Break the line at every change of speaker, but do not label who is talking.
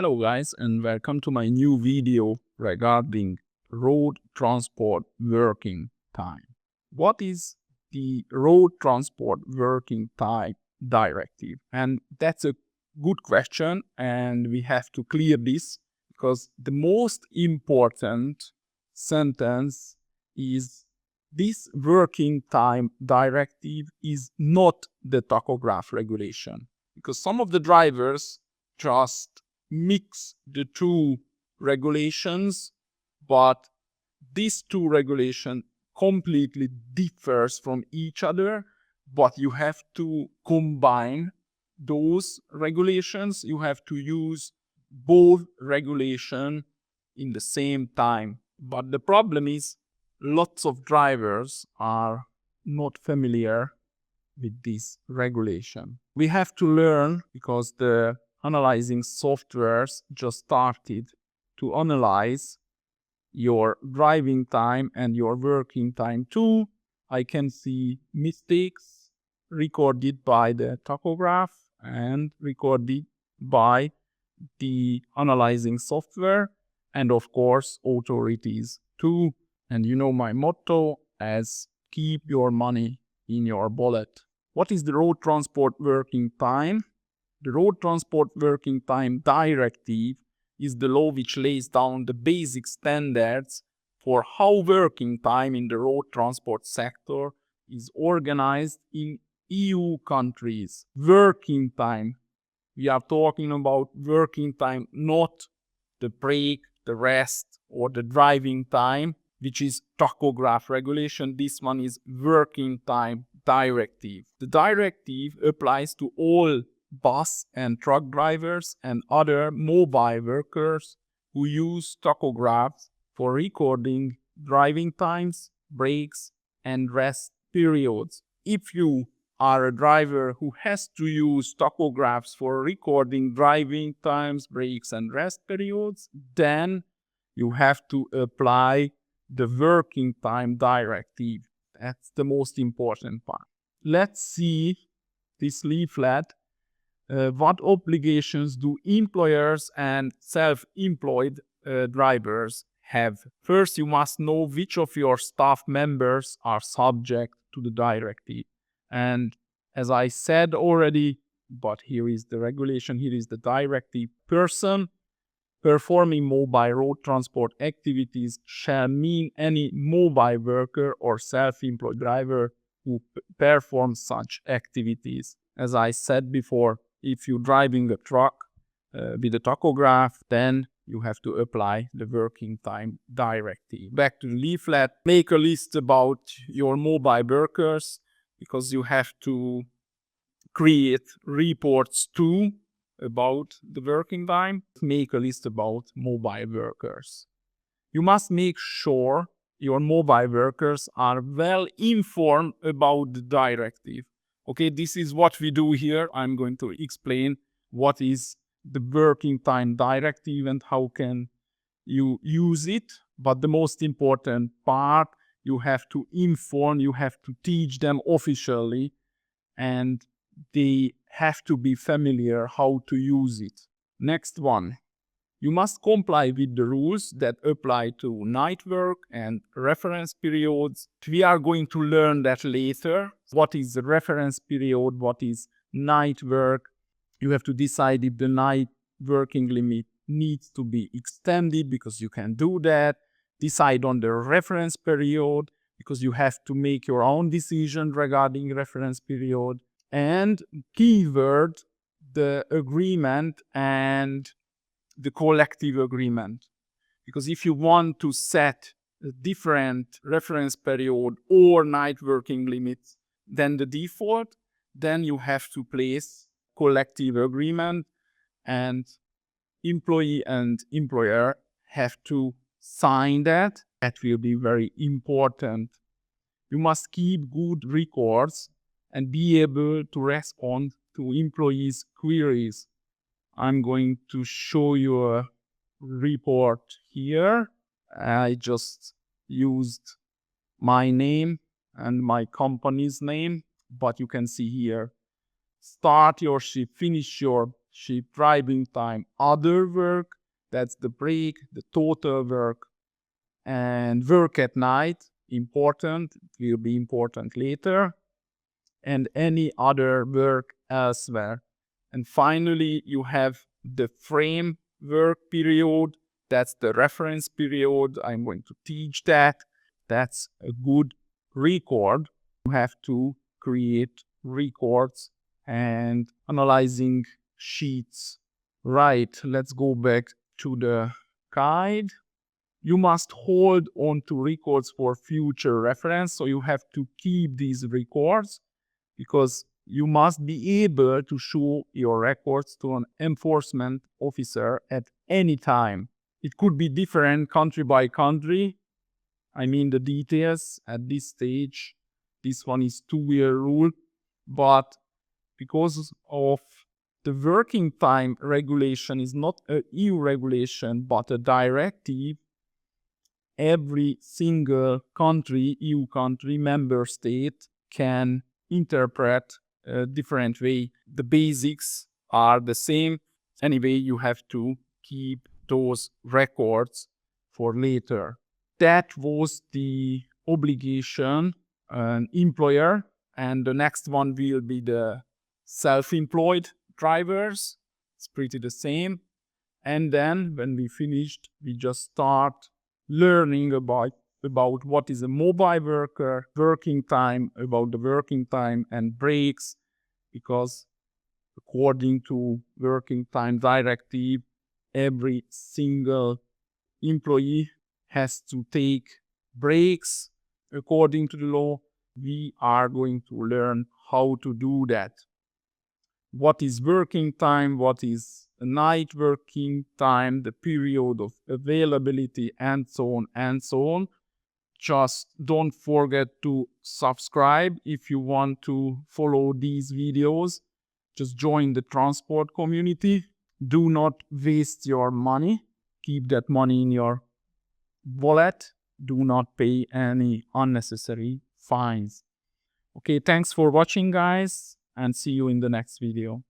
Hello guys, and welcome to my new video regarding road transport working time. What is the road transport working time directive? And that's a good question, and we have to clear this because the most important sentence is this working time directive is not the tachograph regulation, because some of the drivers just mix the two regulations, but these two regulations completely differs from each other, but you have to combine those regulations. You have to use both regulation in the same time. But the problem is lots of drivers are not familiar with this regulation. We have to learn because the analyzing softwares just started to analyze your driving time and your working time too. I can see mistakes recorded by the tachograph and recorded by the analyzing software, and of course authorities too. And you know my motto as keep your money in your wallet. What is the road transport working time? The Road Transport Working Time Directive is the law which lays down the basic standards for how working time in the road transport sector is organized in EU countries. Working time. We are talking about working time, not the break, the rest, or the driving time, which is tachograph regulation. This one is working time directive. The directive applies to all bus and truck drivers and other mobile workers who use tachographs for recording driving times, breaks, and rest periods. If you are a driver who has to use tachographs for recording driving times, breaks, and rest periods, then you have to apply the working time directive. That's the most important part. Let's see this leaflet. What obligations do employers and self-employed drivers have? First, you must know which of your staff members are subject to the directive. And as I said already, but here is the regulation, here is the directive. Person performing mobile road transport activities shall mean any mobile worker or self-employed driver who performs such activities. As I said before, if you're driving a truck with a tachograph, then you have to apply the working time directive. Back to the leaflet, make a list about your mobile workers because you have to create reports too about the working time. Make a list about mobile workers. You must make sure your mobile workers are well informed about the directive. Okay, this is what we do here. I'm going to explain what is the working time directive and how can you use it. But the most important part, you have to inform, you have to teach them officially, and they have to be familiar how to use it. Next one. You must comply with the rules that apply to night work and reference periods. We are going to learn that later. What is the reference period? What is night work? You have to decide if the night working limit needs to be extended because you can do that. Decide on the reference period because you have to make your own decision regarding reference period. And keyword, the agreement and the collective agreement. Because if you want to set a different reference period or night working limits than the default, then you have to place collective agreement, and employee and employer have to sign that. That will be very important. You must keep good records and be able to respond to employees' queries. I'm going to show you a report here. I just used my name and my company's name, but you can see here, start your shift, finish your shift driving time, other work, that's the break, the total work, and work at night, important, it will be important later, and any other work elsewhere. And finally, you have the frame work period. That's the reference period. I'm going to teach that. That's a good record. You have to create records and analyzing sheets. Right, let's go back to the guide. You must hold on to records for future reference. So you have to keep these records because you must be able to show your records to an enforcement officer at any time. It could be different country by country. I mean the details at this stage. This one is 2-year rule, but because of the working time regulation is not a EU regulation, but a directive, every single country, EU country, member state can interpret a different way. The basics are the same. Anyway, you have to keep those records for later. That was the obligation an employer, and the next one will be the self-employed drivers. It's pretty the same. And then when we finished, we just start learning about what is a mobile worker, working time, about the working time and breaks, because according to working time directive, every single employee has to take breaks according to the law. We are going to learn how to do that. What is working time, what is a night working time, the period of availability, and so on and so on. Just don't forget to subscribe if you want to follow these videos. Just join the transport community. Do not waste your money. Keep that money in your wallet. Do not pay any unnecessary fines. Okay, thanks for watching, guys, and see you in the next video.